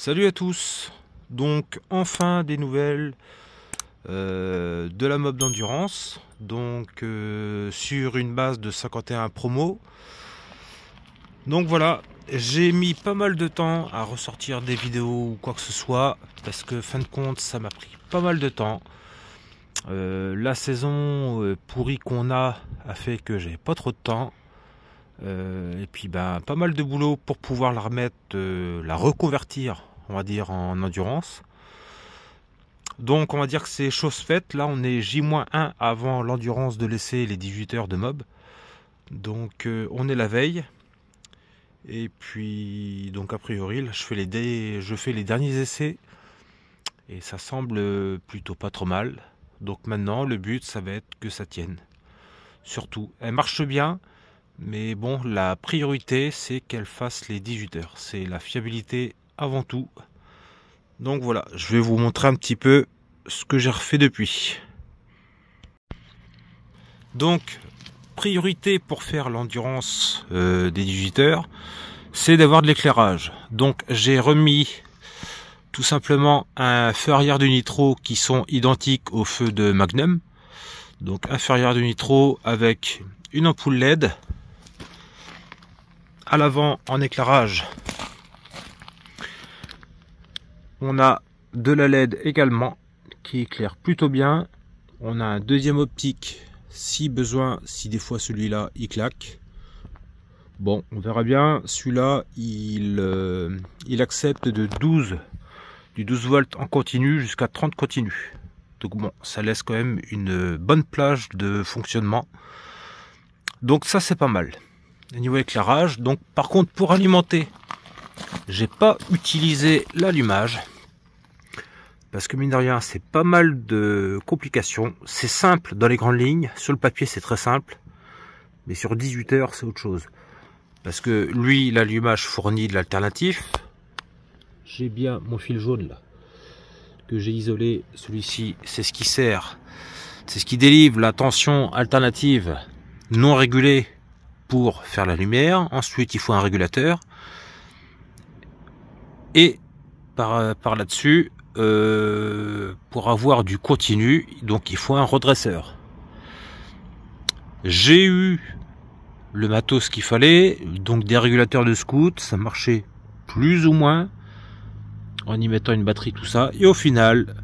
Salut à tous. Donc enfin des nouvelles de la mob d'endurance. Donc sur une base de 51 promos. Donc voilà, j'ai mis pas mal de temps à ressortir des vidéos ou quoi que ce soit. Parce que fin de compte ça m'a pris pas mal de temps. La saison pourrie qu'on a fait que j'avais pas trop de temps. Et puis pas mal de boulot pour pouvoir la remettre, la reconvertir, on va dire, en endurance. Donc on va dire que c'est chose faite. Là on est J-1 avant l'endurance de l'essai, les 18 heures de mob. Donc on est la veille. Et puis donc a priori là, je fais les derniers essais. Et ça semble plutôt pas trop mal. Donc maintenant le but ça va être que ça tienne. Surtout, elle marche bien. Mais bon, la priorité, c'est qu'elle fasse les 18 heures. C'est la fiabilité avant tout. Donc voilà, je vais vous montrer un petit peu ce que j'ai refait depuis. Donc, priorité pour faire l'endurance des 18 heures, c'est d'avoir de l'éclairage. Donc, j'ai remis tout simplement un feu arrière de nitro qui sont identiques au feu de Magnum. Donc, un feu arrière de nitro avec une ampoule LED. À l'avant en éclairage, on a de la LED également qui éclaire plutôt bien. On a un deuxième optique si besoin, si des fois celui-là il claque. Bon, on verra bien. Celui-là il accepte du 12 volts en continu jusqu'à 30 continu. Donc bon, ça laisse quand même une bonne plage de fonctionnement. Donc ça c'est pas mal. Niveau éclairage, donc par contre pour alimenter, j'ai pas utilisé l'allumage parce que mine de rien c'est pas mal de complications. C'est simple dans les grandes lignes, sur le papier c'est très simple, mais sur 18 heures c'est autre chose parce que lui l'allumage fournit de l'alternatif. J'ai bien mon fil jaune là que j'ai isolé, celui-ci c'est ce qui sert, c'est ce qui délivre la tension alternative non régulée pour faire la lumière. Ensuite il faut un régulateur et par là-dessus pour avoir du continu, donc il faut un redresseur. J'ai eu le matos qu'il fallait, donc des régulateurs de scout, ça marchait plus ou moins en y mettant une batterie, tout ça, et au final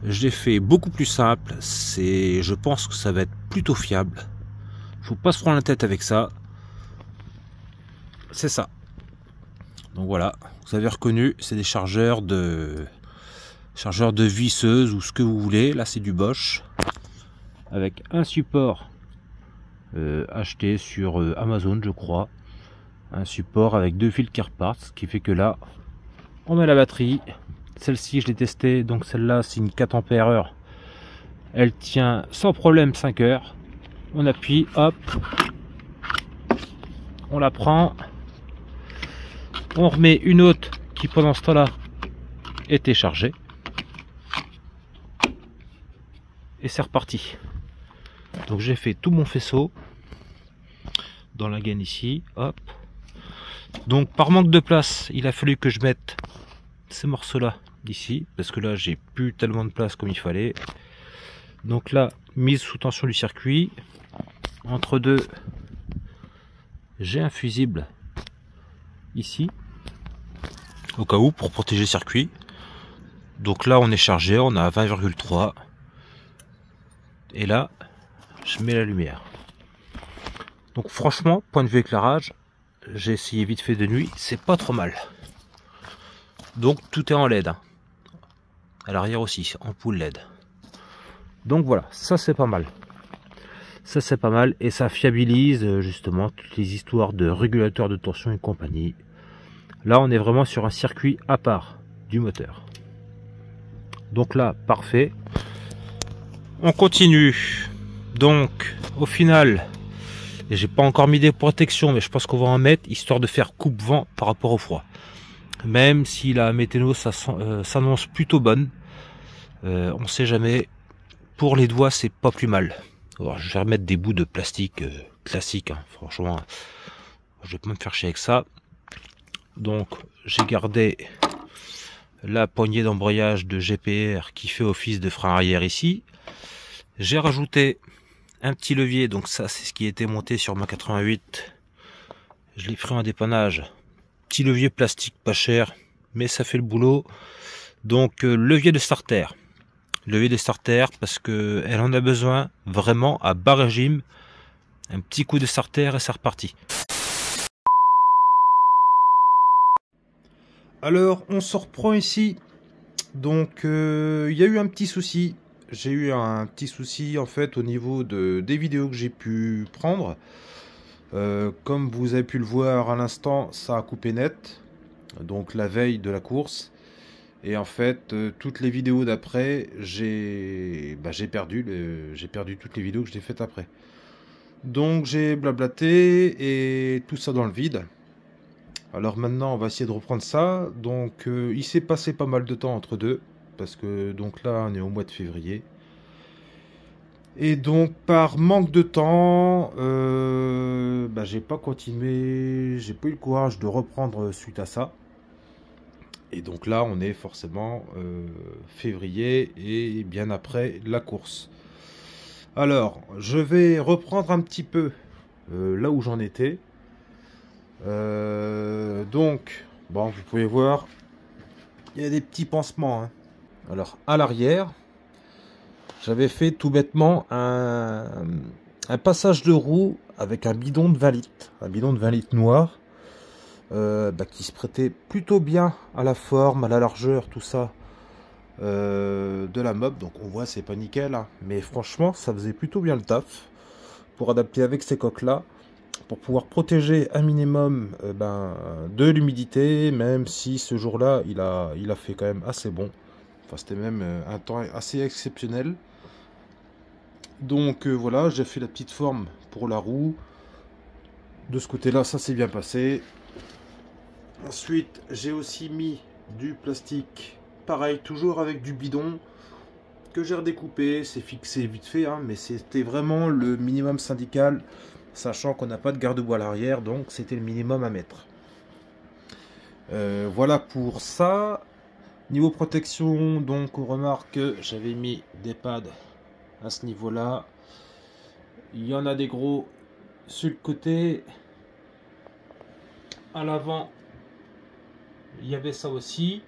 je l'ai fait beaucoup plus simple. Je pense que ça va être plutôt fiable. Faut pas se prendre la tête avec ça. C'est ça. Donc voilà, vous avez reconnu, c'est des chargeurs de visseuse ou ce que vous voulez. Là c'est du Bosch avec un support acheté sur Amazon je crois. Un support avec deux fils qui repartent, ce qui fait que là on met la batterie. Celle-ci je l'ai testée, donc celle-là c'est une 4 ampères. Elle tient sans problème 5 heures. On appuie, hop, on la prend, on remet une autre qui pendant ce temps-là était chargée et c'est reparti. Donc j'ai fait tout mon faisceau dans la gaine ici, hop. Donc par manque de place, il a fallu que je mette ces morceaux-là ici parce que là j'ai plus tellement de place comme il fallait. Donc là, mise sous tension du circuit. Entre deux, j'ai un fusible ici au cas où pour protéger le circuit. Donc là on est chargé, on a 20,3 et là je mets la lumière. Donc franchement, point de vue éclairage, j'ai essayé vite fait de nuit, c'est pas trop mal. Donc tout est en LED, hein. À l'arrière aussi, ampoule LED. Donc voilà, ça c'est pas mal. Ça c'est pas mal et ça fiabilise justement toutes les histoires de régulateur de tension et compagnie. Là on est vraiment sur un circuit à part du moteur. Donc là parfait. On continue. Donc au final, j'ai pas encore mis des protections mais je pense qu'on va en mettre histoire de faire coupe-vent par rapport au froid. Même si la météo s'annonce plutôt bonne, on sait jamais. Pour les doigts c'est pas plus mal. Alors, je vais remettre des bouts de plastique classique, hein. Franchement, je vais pas me faire chier avec ça. Donc, j'ai gardé la poignée d'embrayage de GPR qui fait office de frein arrière ici. J'ai rajouté un petit levier, donc ça c'est ce qui était monté sur ma 88. Je l'ai pris en dépannage. Petit levier plastique pas cher, mais ça fait le boulot. Donc levier de starter. Levier de starter parce que elle en a besoin vraiment à bas régime. Un petit coup de starter et c'est reparti. Alors on se reprend ici. Donc il y a eu un petit souci. J'ai eu un petit souci en fait au niveau des vidéos que j'ai pu prendre. Comme vous avez pu le voir à l'instant, ça a coupé net. Donc la veille de la course. Et en fait, toutes les vidéos d'après, j'ai perdu toutes les vidéos que j'ai faites après. Donc j'ai blablaté et tout ça dans le vide. Alors maintenant, on va essayer de reprendre ça. Donc il s'est passé pas mal de temps entre deux. Parce que donc là, on est au mois de février. Et donc par manque de temps, j'ai pas continué. J'ai pas eu le courage de reprendre suite à ça. Et donc là, on est forcément février et bien après la course. Alors, je vais reprendre un petit peu là où j'en étais. Donc, bon, vous pouvez voir, il y a des petits pansements. Hein. Alors, à l'arrière, j'avais fait tout bêtement un passage de roue avec un bidon de 20 litres. Un bidon de 20 litres noir. Qui se prêtait plutôt bien à la forme, à la largeur, tout ça de la mob. Donc on voit c'est pas nickel, hein, mais franchement ça faisait plutôt bien le taf pour adapter avec ces coques là, pour pouvoir protéger un minimum de l'humidité, même si ce jour là il a fait quand même assez bon. Enfin c'était même un temps assez exceptionnel. Donc voilà, j'ai fait la petite forme pour la roue. De ce côté là ça s'est bien passé. Ensuite, j'ai aussi mis du plastique, pareil, toujours avec du bidon, que j'ai redécoupé, c'est fixé vite fait, hein, mais c'était vraiment le minimum syndical, sachant qu'on n'a pas de garde-boue à l'arrière, donc c'était le minimum à mettre. Voilà pour ça. Niveau protection, donc on remarque que j'avais mis des pads à ce niveau-là. Il y en a des gros sur le côté, à l'avant. Il y avait ça aussi.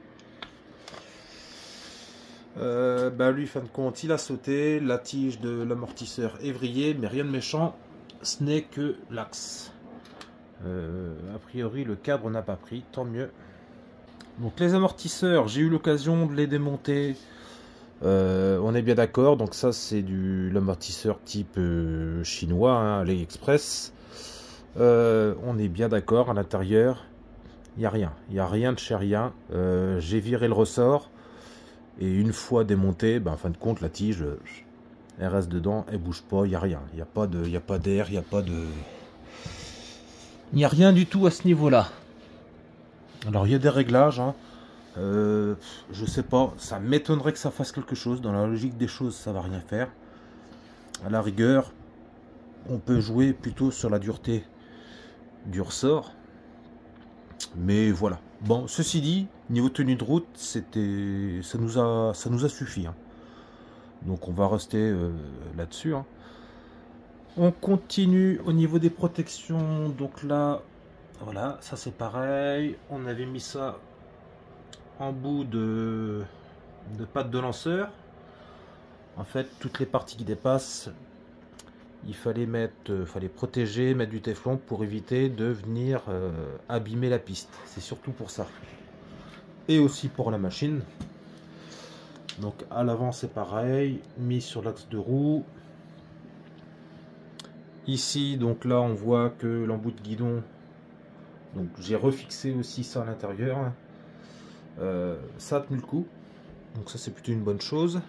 Lui, fin de compte, il a sauté. La tige de l'amortisseur est vrillée, mais rien de méchant. Ce n'est que l'axe. A priori, le cadre n'a pas pris, tant mieux. Donc les amortisseurs, j'ai eu l'occasion de les démonter. On est bien d'accord. Donc ça, c'est l'amortisseur type chinois, hein, AliExpress. On est bien d'accord à l'intérieur. Il n'y a rien de chez rien. J'ai viré le ressort. Et une fois démonté, en fin de compte, la tige, elle reste dedans, elle bouge pas, il n'y a rien. Il n'y a pas d'air, il n'y a pas de... Il n'y a rien du tout à ce niveau-là. Alors, il y a des réglages. Hein. Je sais pas, ça m'étonnerait que ça fasse quelque chose. Dans la logique des choses, ça va rien faire. À la rigueur, on peut jouer plutôt sur la dureté du ressort. Mais voilà. Bon, ceci dit, niveau tenue de route, ça nous a suffi. Hein. Donc on va rester là-dessus. Hein. On continue au niveau des protections. Donc là, voilà, ça c'est pareil. On avait mis ça en bout de patte de lanceur. En fait, toutes les parties qui dépassent, il fallait protéger, mettre du téflon pour éviter de venir abîmer la piste. C'est surtout pour ça. Et aussi pour la machine. Donc à l'avant c'est pareil, mis sur l'axe de roue. Ici, donc là on voit que l'embout de guidon, donc j'ai refixé aussi ça à l'intérieur. Ça a tenu le coup. Donc ça c'est plutôt une bonne chose.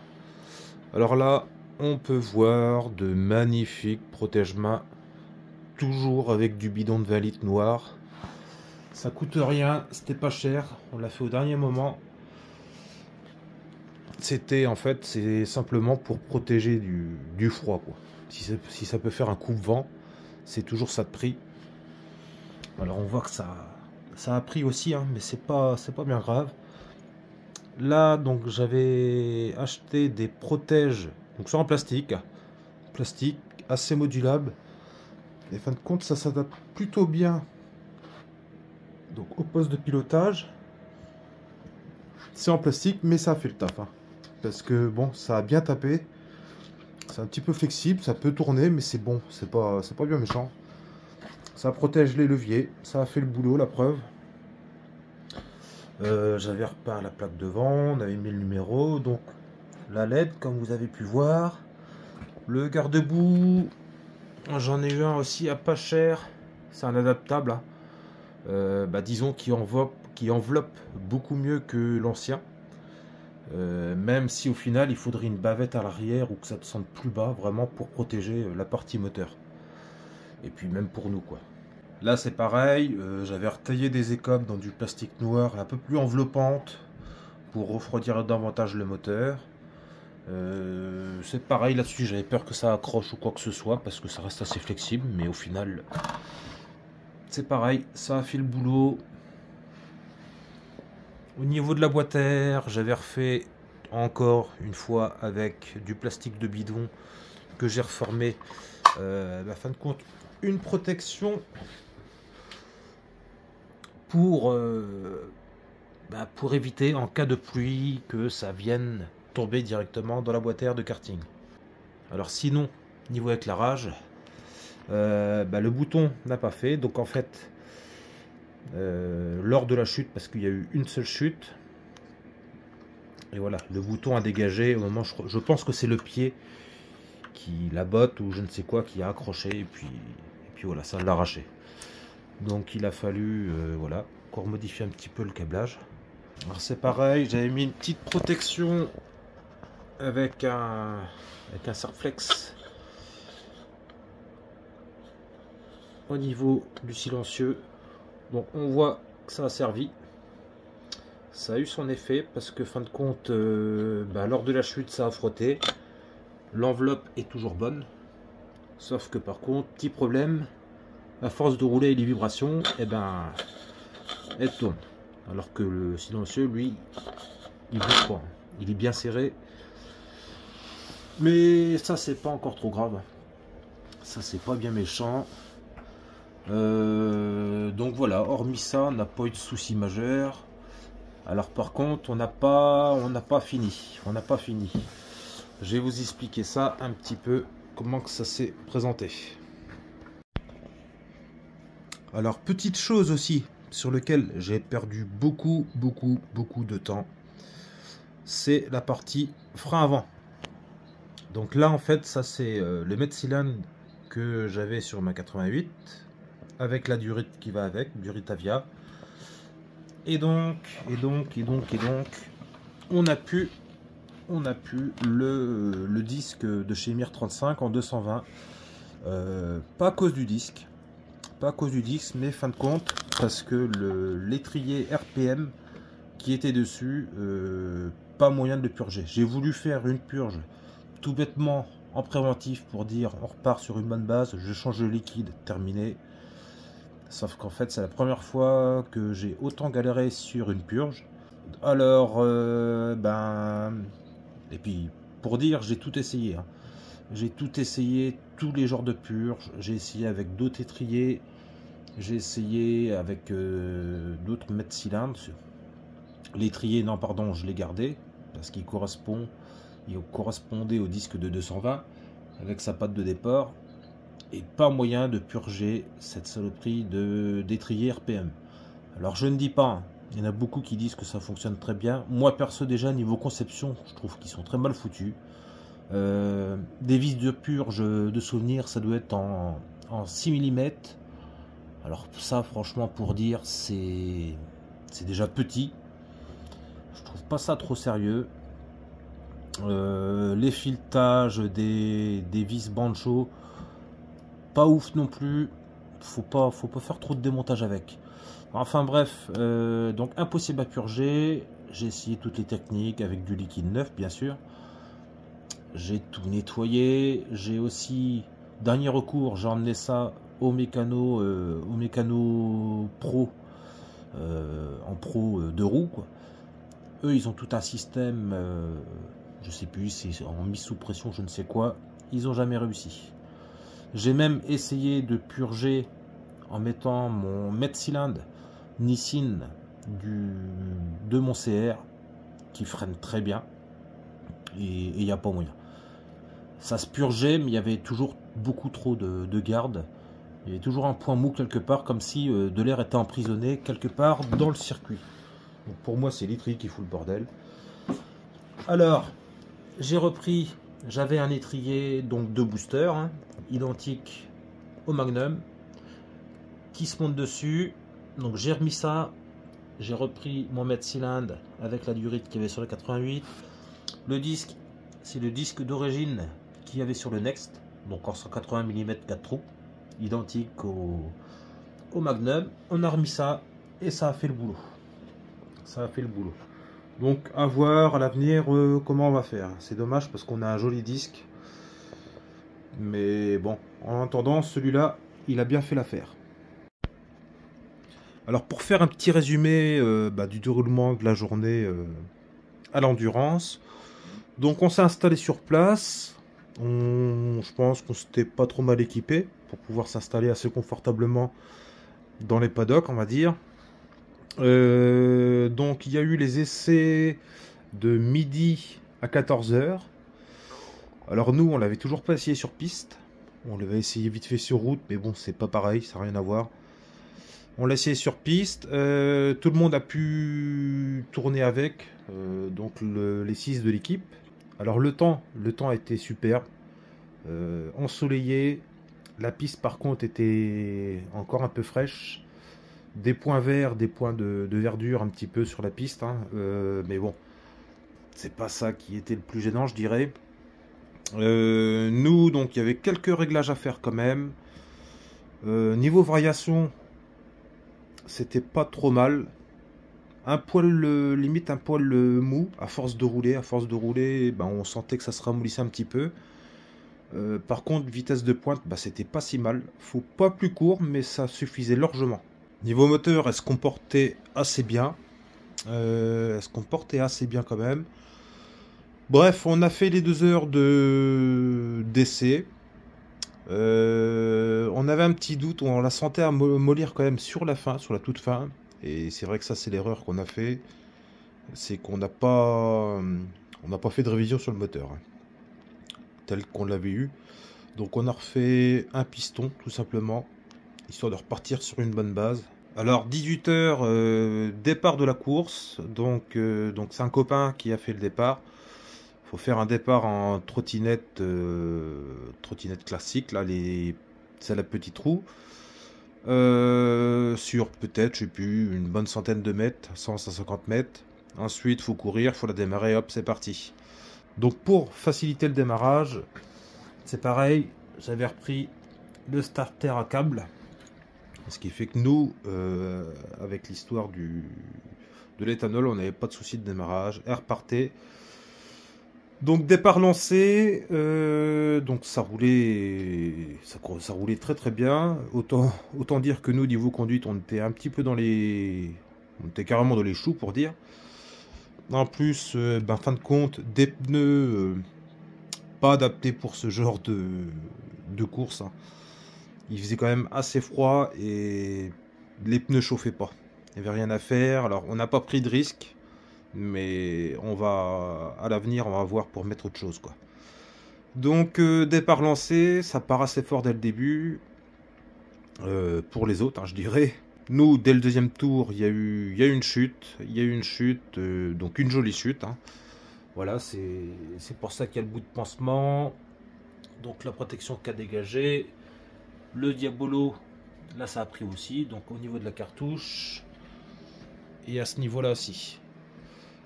Alors là, on peut voir de magnifiques protège-mains, toujours avec du bidon de 20 litres noir. Ça coûte rien, c'était pas cher, on l'a fait au dernier moment. C'était en fait, c'est simplement pour protéger du froid, quoi. Si ça peut faire un coupe-vent, c'est toujours ça de prix. Alors on voit que ça a pris aussi, hein, mais c'est pas bien grave. Là, donc j'avais acheté des protèges, donc ça en plastique, assez modulable. Et fin de compte, ça s'adapte plutôt bien donc au poste de pilotage. C'est en plastique, mais ça a fait le taf, hein. Parce que bon, ça a bien tapé. C'est un petit peu flexible, ça peut tourner, mais c'est bon, c'est pas bien méchant. Ça protège les leviers, ça a fait le boulot, la preuve. J'avais repeint la plaque devant, on avait mis le numéro, donc la LED, comme vous avez pu voir. Le garde-boue, j'en ai eu un aussi à pas cher, c'est un adaptable, hein. Disons qui enveloppe beaucoup mieux que l'ancien. Même si au final il faudrait une bavette à l'arrière ou que ça descende plus bas, vraiment pour protéger la partie moteur. Et puis même pour nous, quoi. Là c'est pareil, j'avais retaillé des écopes dans du plastique noir un peu plus enveloppante pour refroidir davantage le moteur. C'est pareil là-dessus, j'avais peur que ça accroche ou quoi que ce soit parce que ça reste assez flexible, mais au final c'est pareil, ça a fait le boulot. Au niveau de la boîte à air, j'avais refait encore une fois avec du plastique de bidon que j'ai reformé. Fin de compte, une protection pour éviter en cas de pluie que ça vienne tomber directement dans la boîte à air de karting. Alors sinon, niveau éclairage, le bouton n'a pas fait, donc en fait lors de la chute, parce qu'il y a eu une seule chute, et voilà, le bouton a dégagé au moment, je pense que c'est le pied qui, la botte ou je ne sais quoi, qui a accroché, et puis voilà, ça l'a arraché. Donc il a fallu voilà, encore modifier un petit peu le câblage. Alors c'est pareil, j'avais mis une petite protection avec un Serflex au niveau du silencieux. Donc on voit que ça a servi, ça a eu son effet parce que fin de compte lors de la chute ça a frotté, l'enveloppe est toujours bonne, sauf que par contre petit problème, à force de rouler les vibrations, elle tourne, alors que le silencieux lui il bouge pas, il est bien serré, mais ça c'est pas encore trop grave, ça c'est pas bien méchant. Donc voilà, hormis ça, on n'a pas eu de soucis majeurs. Alors par contre, on n'a pas fini. Je vais vous expliquer ça un petit peu, comment que ça s'est présenté. Alors petite chose aussi, sur lequel j'ai perdu beaucoup de temps, c'est la partie frein avant. Donc là en fait, ça c'est le mètre cylindre que j'avais sur ma 88. Avec la durite qui va avec, durite Avia. Et donc, on a pu le disque de chez Mir 35 en 220. Pas à cause du disque, mais fin de compte, parce que l'étrier RPM qui était dessus, pas moyen de le purger. J'ai voulu faire une purge tout bêtement en préventif pour dire on repart sur une bonne base, je change le liquide, terminé. Sauf qu'en fait, c'est la première fois que j'ai autant galéré sur une purge. Alors, et puis, pour dire, j'ai tout essayé, hein. J'ai tout essayé, tous les genres de purge. J'ai essayé avec d'autres étriers. J'ai essayé avec d'autres mètres cylindres. L'étrier, non, pardon, je l'ai gardé. Parce qu'il correspondait au disque de 220 avec sa patte de départ. Et pas moyen de purger cette saloperie d'étrier RPM. Alors je ne dis pas, hein, il y en a beaucoup qui disent que ça fonctionne très bien. Moi perso déjà niveau conception, je trouve qu'ils sont très mal foutus. Des vis de purge de souvenirs, ça doit être en 6 mm. Alors ça franchement pour dire c'est déjà petit. Je trouve pas ça trop sérieux. Les filettages des vis Bancho, pas ouf non plus, faut pas faire trop de démontage avec. Enfin bref, donc impossible à purger. J'ai essayé toutes les techniques avec du liquide neuf bien sûr. J'ai tout nettoyé. J'ai aussi, dernier recours, j'ai emmené ça au mécano pro, en pro 2 roues quoi. Eux, ils ont tout un système, je sais plus, c'est en mise sous pression, je ne sais quoi. Ils n'ont jamais réussi. J'ai même essayé de purger en mettant mon mètre-cylindre Nissin de mon CR qui freine très bien. Et il n'y a pas moyen. Ça se purgeait, mais il y avait toujours beaucoup trop de garde. Il y avait toujours un point mou quelque part, comme si de l'air était emprisonné quelque part dans le circuit. Donc pour moi, c'est l'étrier qui fout le bordel. Alors, j'ai repris, j'avais un étrier donc de booster, hein, identique au Magnum, qui se monte dessus. Donc j'ai remis ça, j'ai repris mon mètre-cylindre avec la durite qu'il y avait sur le 88. Le disque, c'est le disque d'origine qu'il y avait sur le Next, donc en 180 mm 4 trous, identique au Magnum. On a remis ça et ça a fait le boulot. Ça a fait le boulot. Donc à voir à l'avenir comment on va faire. C'est dommage parce qu'on a un joli disque. Mais bon, en attendant, celui-là, il a bien fait l'affaire. Alors pour faire un petit résumé du déroulement de la journée à l'endurance. Donc on s'est installé sur place. Je pense qu'on s'était pas trop mal équipé pour pouvoir s'installer assez confortablement dans les paddocks, on va dire. Donc il y a eu les essais de midi à 14 h. Alors nous, on l'avait toujours pas essayé sur piste. On l'avait essayé vite fait sur route, mais bon, c'est pas pareil, ça n'a rien à voir. On l'a essayé sur piste. Tout le monde a pu tourner avec, donc les 6 de l'équipe. Alors le temps a été superbe, ensoleillé. La piste par contre était encore un peu fraîche. Des points verts, des points de verdure un petit peu sur la piste, hein. Mais bon, c'est pas ça qui était le plus gênant, je dirais. Nous, donc, il y avait quelques réglages à faire quand même. Niveau variation, c'était pas trop mal. Un poil, limite un poil mou, à force de rouler, ben, on sentait que ça se ramollissait un petit peu. Par contre, vitesse de pointe, ben, c'était pas si mal. Faut pas plus court, mais ça suffisait largement. Niveau moteur, elle se comportait assez bien. Quand même. Bref, on a fait les 2 heures d'essai. On avait un petit doute, on la sentait mollir quand même sur la fin, sur la toute fin. Et c'est vrai que ça, c'est l'erreur qu'on a fait. C'est qu'on n'a pas fait de révision sur le moteur, hein, tel qu'on l'avait eu. Donc on a refait un piston, tout simplement, histoire de repartir sur une bonne base. Alors 18 h, départ de la course. Donc c'est un copain qui a fait le départ. Faut faire un départ en trottinette, trottinette classique, là, c'est la petite roue. Sur peut-être, je sais plus, une bonne centaine de mètres, 100-150 mètres. Ensuite, faut courir, faut la démarrer, hop, c'est parti. Donc pour faciliter le démarrage, c'est pareil, j'avais repris le starter à câble. Ce qui fait que nous, avec l'histoire de l'éthanol, on n'avait pas de souci de démarrage. Elle repartait. Donc départ lancé, donc ça roulait très très bien. Autant dire que nous, niveau conduite, on était un petit peu on était carrément dans les choux pour dire. En plus, fin de compte, des pneus pas adaptés pour ce genre de course, hein. Il faisait quand même assez froid et les pneus chauffaient pas. Il n'y avait rien à faire. Alors on n'a pas pris de risque. Mais à l'avenir, on va voir pour mettre autre chose, quoi. Donc départ lancé, ça part assez fort dès le début. Pour les autres, hein, je dirais. Nous, dès le deuxième tour, il y a eu une chute. Donc une jolie chute, hein. Voilà, c'est pour ça qu'il y a le bout de pansement. Donc la protection qui a dégagé. Le Diabolo, là ça a pris aussi. Donc au niveau de la cartouche. Et à ce niveau-là aussi.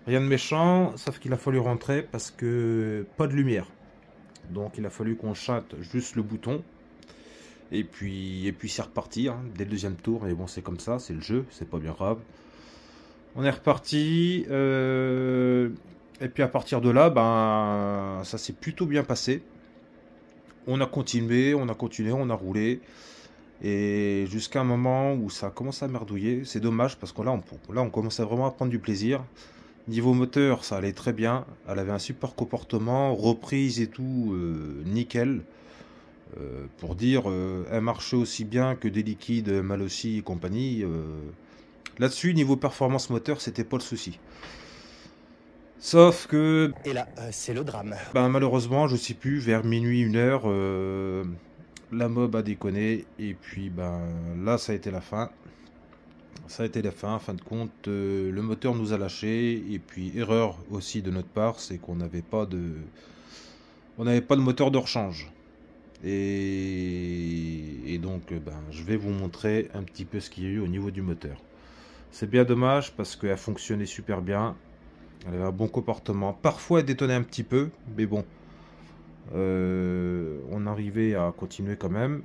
Rien de méchant, sauf qu'il a fallu rentrer parce que pas de lumière. Donc il a fallu qu'on chatte juste le bouton. Et puis c'est reparti, hein, dès le deuxième tour. Mais bon, c'est comme ça, c'est le jeu, c'est pas bien grave. On est reparti. Et puis à partir de là, ben, ça s'est plutôt bien passé. On a continué, on a roulé. Et jusqu'à un moment où ça a commencé à merdouiller. C'est dommage parce que là, on commençait vraiment à prendre du plaisir. Niveau moteur, ça allait très bien. Elle avait un super comportement, reprise et tout, nickel. Pour dire, elle marchait aussi bien que des liquides Malossi et compagnie. Là-dessus, niveau performance moteur, c'était pas le souci. Sauf que, Et là, c'est le drame. ben, malheureusement, je sais plus, vers minuit, 1 heure, la mob a déconné. Et puis, ben, là, ça a été la fin. Ça a été la fin. En fin de compte, le moteur nous a lâché. Et puis, erreur aussi de notre part, c'est qu'on n'avait pas de moteur de rechange. Et donc, ben, je vais vous montrer un petit peu ce qu'il y a eu au niveau du moteur. C'est bien dommage parce qu'elle fonctionnait super bien. Elle avait un bon comportement. Parfois, elle détonnait un petit peu, mais bon, on arrivait à continuer quand même.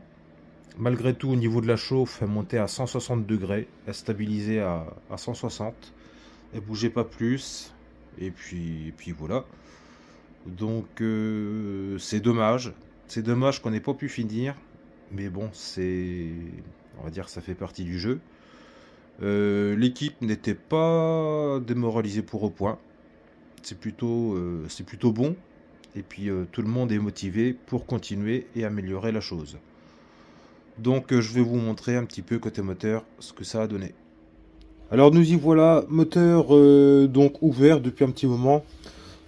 Malgré tout, au niveau de la chauffe, elle montait à 160 degrés. Elle stabilisait à 160. Elle bougeait pas plus. Et puis voilà. Donc, c'est dommage. C'est dommage qu'on n'ait pas pu finir. Mais bon, on va dire que ça fait partie du jeu. L'équipe n'était pas démoralisée pour au point. C'est plutôt bon. Et puis tout le monde est motivé pour continuer et améliorer la chose. Donc je vais vous montrer un petit peu côté moteur ce que ça a donné. Alors nous y voilà, moteur donc ouvert depuis un petit moment.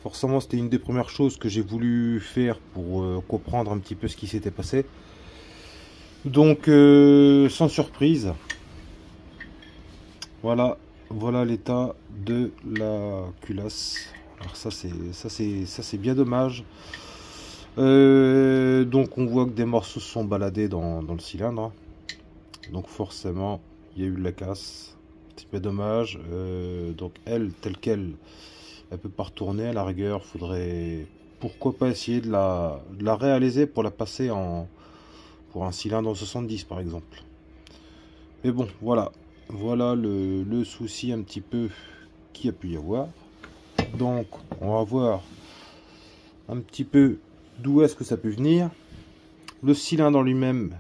Forcément c'était une des premières choses que j'ai voulu faire pour comprendre un petit peu ce qui s'était passé. Donc sans surprise. Voilà l'état de la culasse. Alors ça c'est bien dommage. Donc on voit que des morceaux se sont baladés dans le cylindre. Donc forcément il y a eu de la casse. C'est bien dommage. Donc elle telle qu'elle, elle peut pas retourner. À la rigueur, faudrait pourquoi pas essayer de la réaliser pour la passer pour un cylindre en 70 par exemple. Mais bon, voilà le souci un petit peu qu'il y a pu y avoir. Donc on va voir un petit peu d'où est-ce que ça peut venir. Le cylindre en lui-même,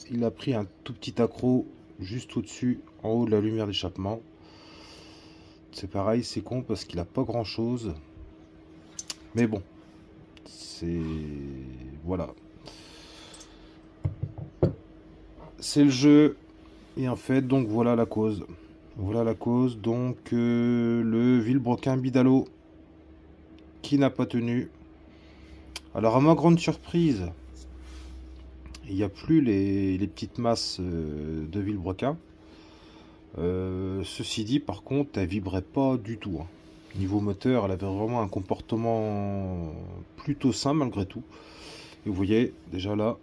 il a pris un tout petit accroc juste au-dessus, en haut de la lumière d'échappement. C'est pareil, c'est con parce qu'il a pas grand chose. Mais bon, c'est... Voilà. C'est le jeu. Et en fait, donc voilà la cause. Voilà la cause. Donc le vilebrequin Bidalo qui n'a pas tenu. Alors à ma grande surprise, il n'y a plus les petites masses de vilebrequin. Ceci dit, par contre, elle vibrait pas du tout. Hein. Niveau moteur, elle avait vraiment un comportement plutôt sain malgré tout. Et vous voyez, déjà là,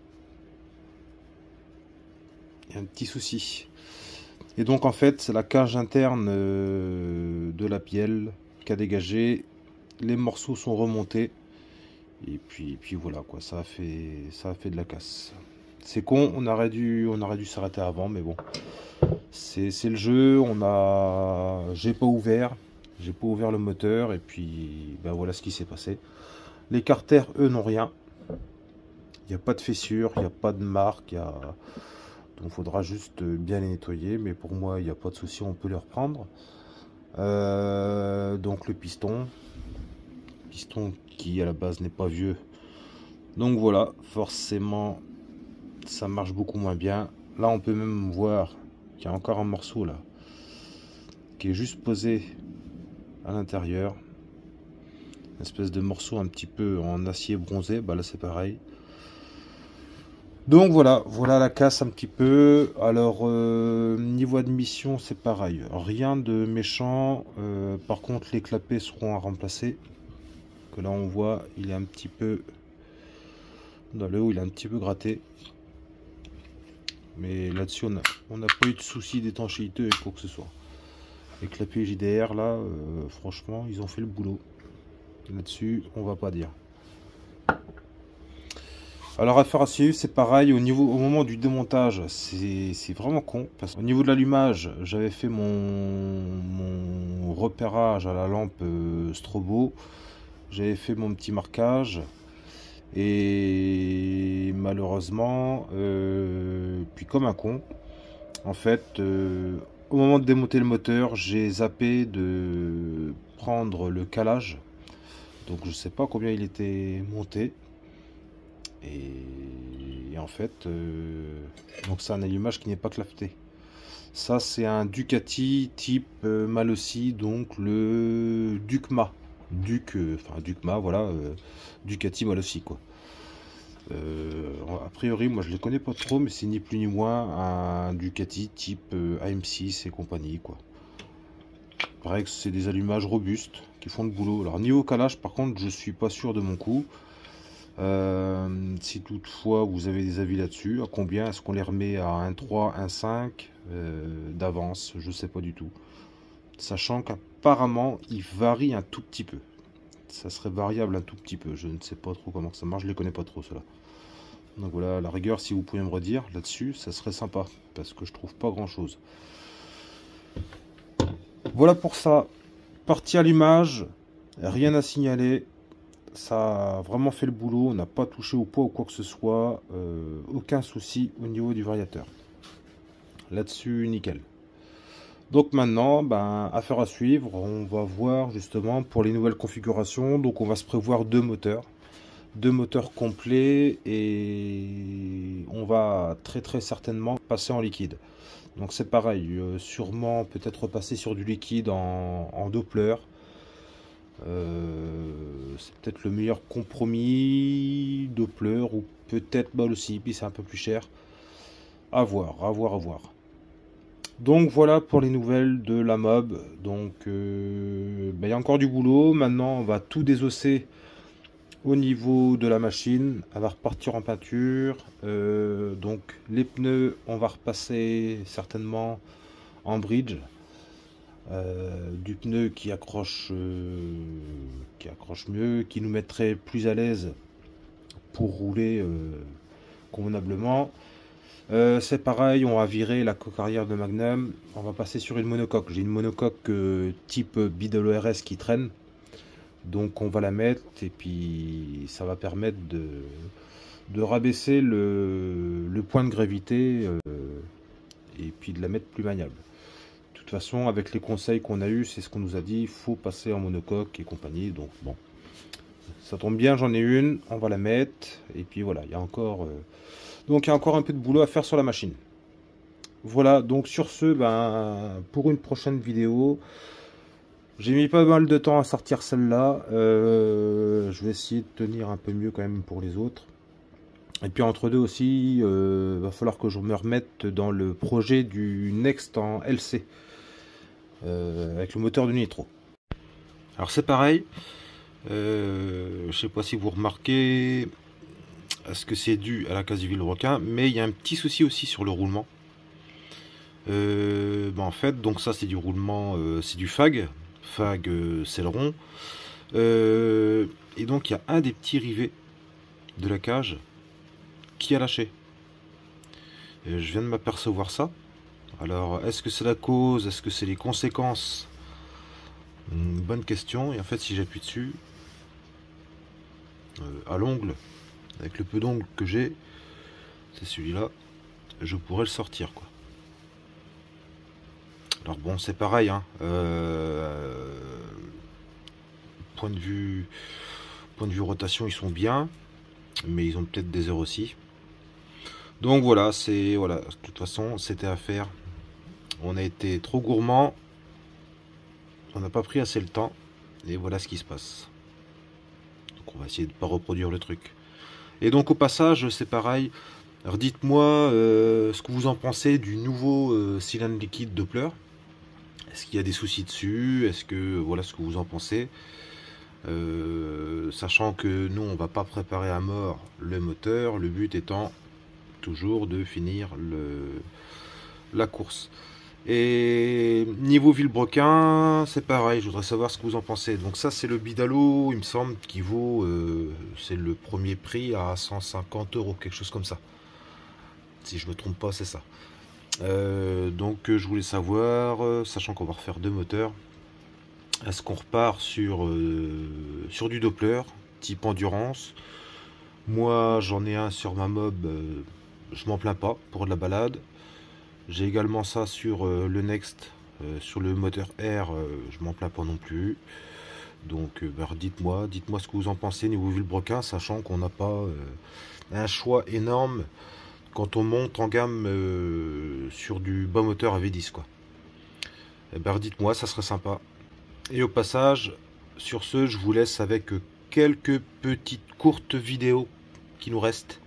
il y a un petit souci. Et donc en fait, c'est la cage interne de la bielle qui a dégagé. Les morceaux sont remontés. Et puis voilà quoi, ça a fait de la casse. C'est con, on aurait dû s'arrêter avant, mais bon. C'est le jeu, j'ai pas ouvert le moteur et puis ben voilà ce qui s'est passé. Les carters eux n'ont rien. Il n'y a pas de fissure, il n'y a pas de marque, donc il faudra juste bien les nettoyer, mais pour moi il n'y a pas de souci, on peut les reprendre. Donc le piston qui à la base n'est pas vieux. Donc voilà, forcément ça marche beaucoup moins bien. Là on peut même voir qu'il y a encore un morceau là qui est juste posé à l'intérieur, une espèce de morceau un petit peu en acier bronzé. Bah là c'est pareil. Donc voilà la casse un petit peu. Alors niveau admission c'est pareil, rien de méchant. Par contre les clapets seront à remplacer. Que là on voit il est un petit peu dans le haut, il est un petit peu gratté. Mais là-dessus on n'a pas eu de souci d'étanchéité avec quoi que ce soit. Les clapets JDR là, franchement ils ont fait le boulot. Là-dessus on va pas dire. Alors affaire à suivre, c'est pareil au moment du démontage, c'est vraiment con parce qu'au niveau de l'allumage, j'avais fait mon repérage à la lampe strobo, j'avais fait mon petit marquage et malheureusement, puis comme un con, en fait, au moment de démonter le moteur, j'ai zappé de prendre le calage. Donc je sais pas combien il était monté. Et en fait, donc c'est un allumage qui n'est pas claveté. Ça c'est un Ducati type Malossi, donc le Ducma. Enfin Ducma, voilà, Ducati Malossi quoi. A priori, moi je les connais pas trop, mais c'est ni plus ni moins un Ducati type AM6 et compagnie quoi. Pareil que c'est des allumages robustes qui font le boulot. Alors niveau calage, par contre, je suis pas sûr de mon coup. Si toutefois vous avez des avis là-dessus, à combien est-ce qu'on les remet à 1.3, 1.5 d'avance, je sais pas du tout. Sachant qu'apparemment il varie un tout petit peu. Ça serait variable un tout petit peu. Je ne sais pas trop comment ça marche, je les connais pas trop cela. Donc voilà, à la rigueur, si vous pouvez me redire là-dessus, ça serait sympa, parce que je trouve pas grand-chose. Voilà pour ça. Partie allumage, rien à signaler. Ça a vraiment fait le boulot, on n'a pas touché au poids ou quoi que ce soit. Aucun souci au niveau du variateur. Là-dessus, nickel. Donc maintenant, affaire à suivre, on va voir justement pour les nouvelles configurations. Donc on va se prévoir deux moteurs complets, et on va très certainement passer en liquide. Donc c'est pareil, sûrement peut-être passer sur du liquide en Doppler. C'est peut-être le meilleur compromis, Doppler, ou peut-être Ball aussi, puis c'est un peu plus cher. À voir. Donc voilà pour les nouvelles de la mob. Donc il y a encore du boulot. Maintenant on va tout désosser au niveau de la machine. Elle va repartir en peinture. Donc les pneus, on va repasser certainement en bridge. Du pneu qui accroche mieux, qui nous mettrait plus à l'aise pour rouler convenablement. C'est pareil, on va virer la coque arrière de Magnum, on va passer sur une monocoque. J'ai une monocoque type BWRS qui traîne, donc on va la mettre, et puis ça va permettre de rabaisser le point de gravité et puis de la mettre plus maniable. De toute façon, avec les conseils qu'on a eu, c'est ce qu'on nous a dit, il faut passer en monocoque et compagnie. Donc bon, ça tombe bien, j'en ai une, on va la mettre, et puis voilà, il y a encore donc il y a encore un peu de boulot à faire sur la machine. Voilà, donc sur ce, pour une prochaine vidéo, j'ai mis pas mal de temps à sortir celle-là. Je vais essayer de tenir un peu mieux quand même pour les autres. Et puis entre deux aussi, va falloir que je me remette dans le projet du Next en LC. Avec le moteur de nitro. Alors c'est pareil, je sais pas si vous remarquez, est-ce que c'est dû à la case du Vilebrequin, mais il y a un petit souci aussi sur le roulement. En fait, donc ça c'est du roulement, c'est du FAG c'est le rond, et donc il y a un des petits rivets de la cage qui a lâché. Je viens de m'apercevoir ça. Alors, est-ce que c'est la cause? Est-ce que c'est les conséquences? Une bonne question. Et en fait, si j'appuie dessus, à l'ongle, avec le peu d'ongle que j'ai, c'est celui-là, je pourrais le sortir, quoi. Alors bon, c'est pareil, hein. Point de vue rotation, ils sont bien, mais ils ont peut-être des erreurs aussi. Donc voilà, de toute façon, c'était à faire. On a été trop gourmand, on n'a pas pris assez le temps, et voilà ce qui se passe. Donc on va essayer de ne pas reproduire le truc. Et donc au passage, c'est pareil. Alors dites-moi ce que vous en pensez du nouveau cylindre liquide Doppler. Est-ce qu'il y a des soucis dessus? Est-ce que voilà ce que vous en pensez? Sachant que nous on va pas préparer à mort le moteur, le but étant toujours de finir la course. Et niveau Vilebrequin, c'est pareil, je voudrais savoir ce que vous en pensez. Donc ça c'est le Bidalo, il me semble, qui vaut, c'est le premier prix à 150 €, quelque chose comme ça. Si je me trompe pas, c'est ça. Donc je voulais savoir, sachant qu'on va refaire deux moteurs, est-ce qu'on repart sur du Doppler, type endurance? Moi j'en ai un sur ma mob, je m'en plains pas pour de la balade. J'ai également ça sur le Next, sur le moteur R, je m'en plains pas non plus. Donc dites-moi ce que vous en pensez niveau vilebrequin, sachant qu'on n'a pas un choix énorme quand on monte en gamme sur du bas moteur à V10 quoi. Dites-moi, ça serait sympa. Et au passage, sur ce, je vous laisse avec quelques petites courtes vidéos qui nous restent.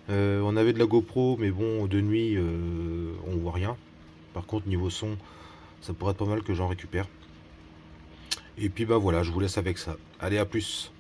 On avait de la GoPro, mais bon, de nuit, on voit rien. Par contre, niveau son, ça pourrait être pas mal que j'en récupère. Et puis voilà, je vous laisse avec ça. Allez, à plus.